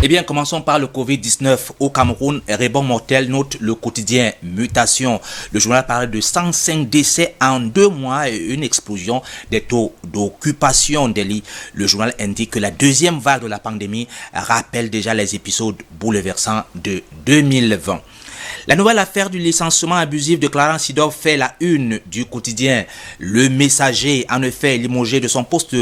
Eh bien, commençons par le Covid-19 au Cameroun. Rebond mortel, note le quotidien Mutation. Le journal parle de 105 décès en 2 mois et une explosion des taux d'occupation des lits. Le journal indique que la deuxième vague de la pandémie rappelle déjà les épisodes bouleversants de 2020. La nouvelle affaire du licenciement abusif de Clarence Seedorf fait la une du quotidien Le Messager. En effet, limogé de son poste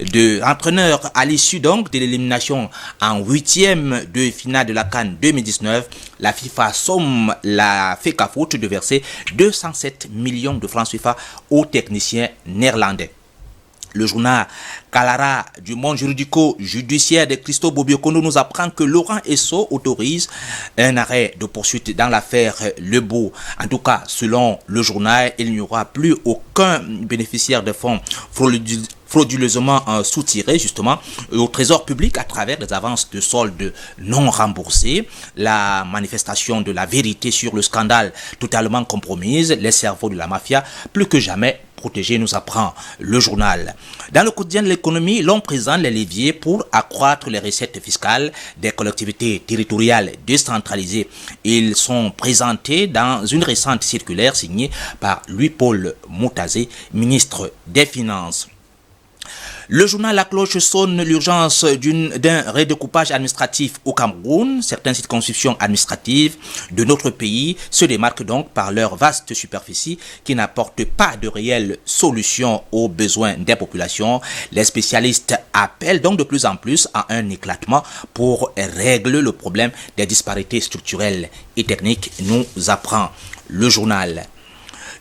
d'entraîneur à l'issue donc de l'élimination en 8e de finale de la CAN 2019, la FIFA somme la FECAFOOT de verser 207 millions de francs CFA aux techniciens néerlandais. Le journal Kalara du monde juridico-judiciaire de Christo Bobiokono nous apprend que Laurent Esso autorise un arrêt de poursuite dans l'affaire Lebeau. En tout cas, selon le journal, il n'y aura plus aucun bénéficiaire de fonds frauduleusement soutirés justement au trésor public à travers des avances de soldes non remboursées. La manifestation de la vérité sur le scandale totalement compromise, les cerveaux de la mafia plus que jamais protégés, nous apprend le journal. Dans le quotidien de l'économie, l'on présente les leviers pour accroître les recettes fiscales des collectivités territoriales décentralisées. Ils sont présentés dans une récente circulaire signée par Louis-Paul Moutazé, ministre des Finances. Le journal La Cloche sonne l'urgence d'un redécoupage administratif au Cameroun. Certaines circonscriptions administratives de notre pays se démarquent donc par leur vaste superficie qui n'apporte pas de réelle solution aux besoins des populations. Les spécialistes appellent donc de plus en plus à un éclatement pour régler le problème des disparités structurelles et techniques, nous apprend le journal.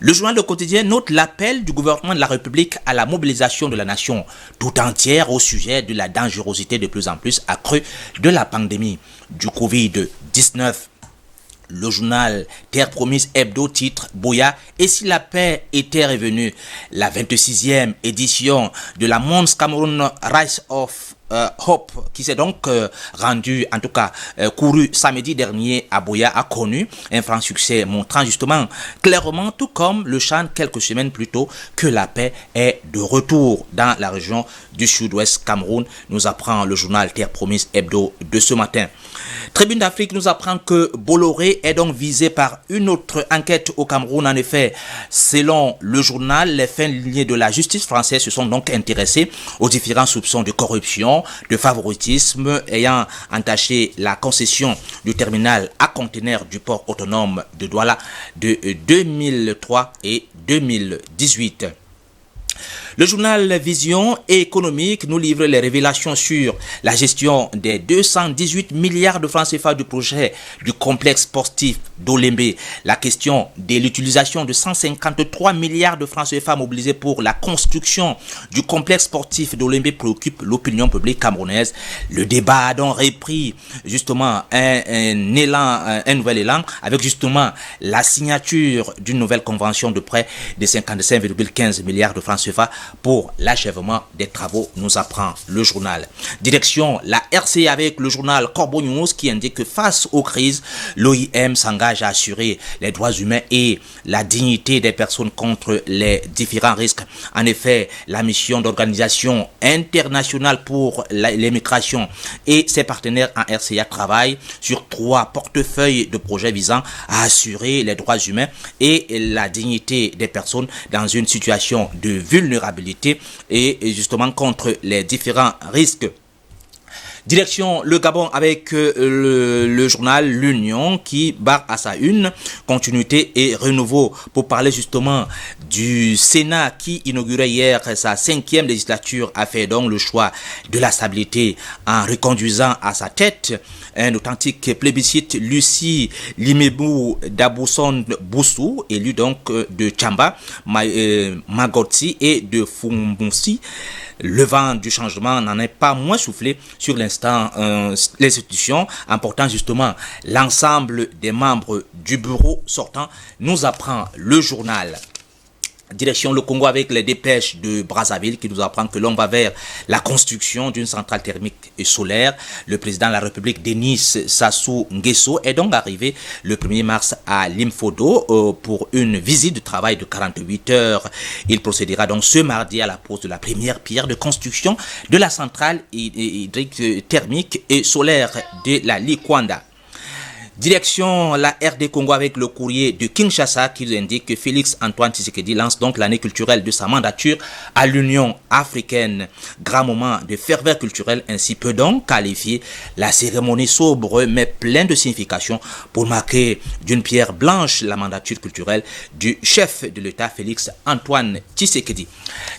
Le journal Le Quotidien note l'appel du gouvernement de la République à la mobilisation de la nation tout entière au sujet de la dangerosité de plus en plus accrue de la pandémie du Covid-19. Le journal Terre Promise Hebdo titre Boya et si la paix était revenue. La 26e édition de la Mons Cameroun Rise of Hope, qui s'est donc rendu, en tout cas couru samedi dernier à Boya, a connu un franc succès, montrant justement clairement, tout comme le chante quelques semaines plus tôt, que la paix est de retour dans la région du sud-ouest Cameroun, nous apprend le journal Terre Promise Hebdo de ce matin. Tribune d'Afrique nous apprend que Bolloré est donc visé par une autre enquête au Cameroun. En effet, selon le journal, les fins lignées de la justice française se sont donc intéressés aux différents soupçons de corruption, de favoritisme ayant entaché la concession du terminal à conteneurs du port autonome de Douala de 2003 et 2018. Le journal Vision économique nous livre les révélations sur la gestion des 218 milliards de francs CFA du projet du complexe sportif d'Olembe. La question de l'utilisation de 153 milliards de francs CFA mobilisés pour la construction du complexe sportif d'Olembe préoccupe l'opinion publique camerounaise. Le débat a donc repris justement un nouvel élan avec justement la signature d'une nouvelle convention de prêt de 55,15 milliards de francs CFA pour l'achèvement des travaux, nous apprend le journal. Direction la RCI avec le journal Corbeau News qui indique que face aux crises, l'OIM s'engage à assurer les droits humains et la dignité des personnes contre les différents risques. En effet, la mission d'organisation internationale pour les migrations et ses partenaires en RCA travaillent sur 3 portefeuilles de projets visant à assurer les droits humains et la dignité des personnes dans une situation de vulnérabilité et justement contre les différents risques. Direction le Gabon avec le journal L'Union qui barre à sa une continuité et renouveau pour parler justement du Sénat qui inaugurait hier sa 5e législature a fait donc le choix de la stabilité en reconduisant à sa tête un authentique plébiscite Lucie Limebou Dabouson Boussou, élu donc de Tchamba, Magotsi et de Fumbunsi. Le vent du changement n'en est pas moins soufflé sur l'instant l'institution, emportant justement l'ensemble des membres du bureau sortant, nous apprend le journal. Direction le Congo avec les dépêches de Brazzaville qui nous apprend que l'on va vers la construction d'une centrale thermique et solaire. Le président de la République, Denis Sassou Nguesso, est donc arrivé le 1er mars à Limfodo pour une visite de travail de 48 heures. Il procédera donc ce mardi à la pose de la première pierre de construction de la centrale hydrique thermique et solaire de la Likwanda. Direction la RD Congo avec le courrier de Kinshasa qui nous indique que Félix Antoine Tshisekedi lance donc l'année culturelle de sa mandature à l'Union africaine. Grand moment de ferveur culturelle, ainsi peut donc qualifier la cérémonie sobre mais pleine de signification pour marquer d'une pierre blanche la mandature culturelle du chef de l'État Félix Antoine Tshisekedi.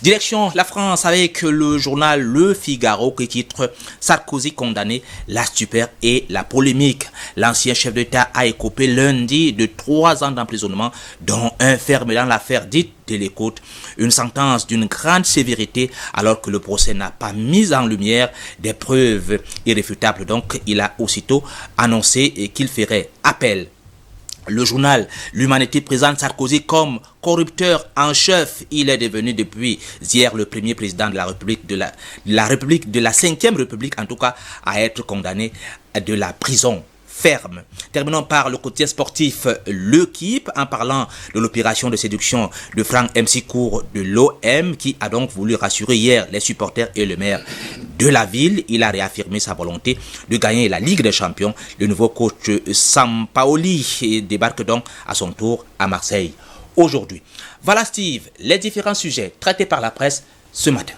Direction la France avec le journal Le Figaro qui titre Sarkozy condamné, la stupeur et la polémique. L'ancien chef d'État a écopé lundi de 3 ans d'emprisonnement, dont un ferme dans l'affaire dite de l'écoute. Une sentence d'une grande sévérité alors que le procès n'a pas mis en lumière des preuves irréfutables. Donc il a aussitôt annoncé qu'il ferait appel. Le journal L'Humanité présente Sarkozy comme corrupteur en chef. Il est devenu depuis hier le premier président de la République de la 5e République en tout cas à être condamné de la prison ferme. Terminons par le quotidien sportif L'Équipe en parlant de l'opération de séduction de Franck Msikour de l'OM qui a donc voulu rassurer hier les supporters et le maire de la ville. Il a réaffirmé sa volonté de gagner la Ligue des Champions. Le nouveau coach Sampaoli débarque donc à son tour à Marseille aujourd'hui. Voilà Steve, les différents sujets traités par la presse ce matin.